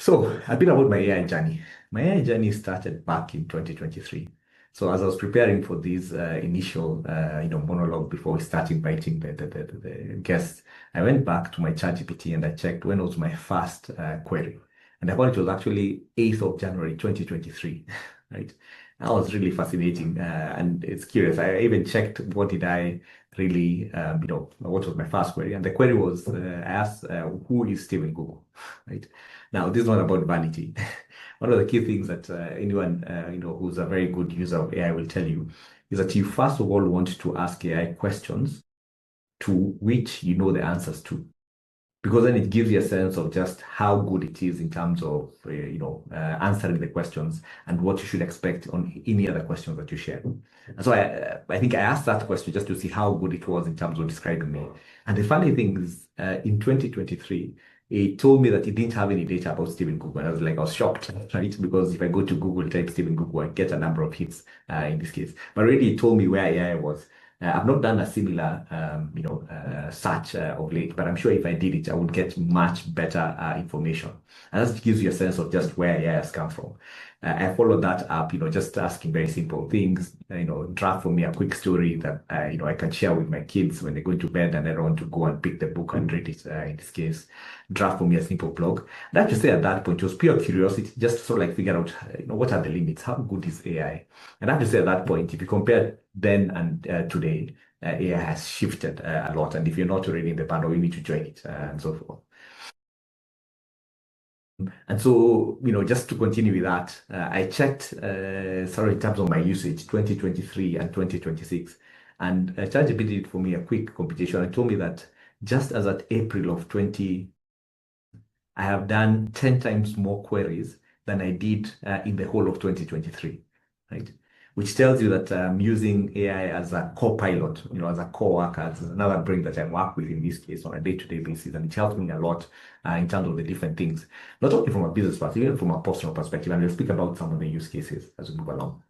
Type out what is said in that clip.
So, a bit about my AI journey. My AI journey started back in 2023. So, as I was preparing for this initial, monologue before we start inviting the guests, I went back to my ChatGPT and I checked when was my first query. And I found it was actually 8th of January 2023, right? That was really fascinating, and it's curious. I even checked what did I really, what was my first query, and the query was I asked, "Who is Stephen Google?" Right? Now, this is not about vanity. One of the key things that anyone who's a very good user of AI will tell you is that you first of all want to ask AI questions to which you know the answers to, because then it gives you a sense of just how good it is in terms of answering the questions and what you should expect on any other questions that you share. And so I think I asked that question just to see how good it was in terms of describing me. And the funny thing is, in 2023, it told me that it didn't have any data about Stephen Google. And I was shocked, right? Because if I go to Google, type Stephen Google, I get a number of hits in this case. But really, it told me where AI was. I've not done a similar, search of late, but I'm sure if I did it, I would get much better information. And that gives you a sense of just where AI has come from. I followed that up, just asking very simple things, draft for me a quick story that, I can share with my kids when they go to bed and I don't want to go and pick the book and read it, in this case. Draft for me a simple blog. And I have to say at that point, it was pure curiosity, just to sort of like figure out, what are the limits? How good is AI? And I have to say at that point, if you compare then and today, AI has shifted a lot. And if you're not already in the bundle, you need to join it and so forth. And so, just to continue with that, I checked sort of in terms of my usage, 2023 and 2026. And ChatGPT did for me a quick computation and told me that just as at April of 20, I have done 10 times more queries than I did in the whole of 2023, right? Which tells you that I'm using AI as a co-pilot, as a co-worker, as another brain that I work with in this case on a day-to-day basis. And it helps me a lot in terms of the different things, not only from a business perspective, even from a personal perspective. And we'll speak about some of the use cases as we move along.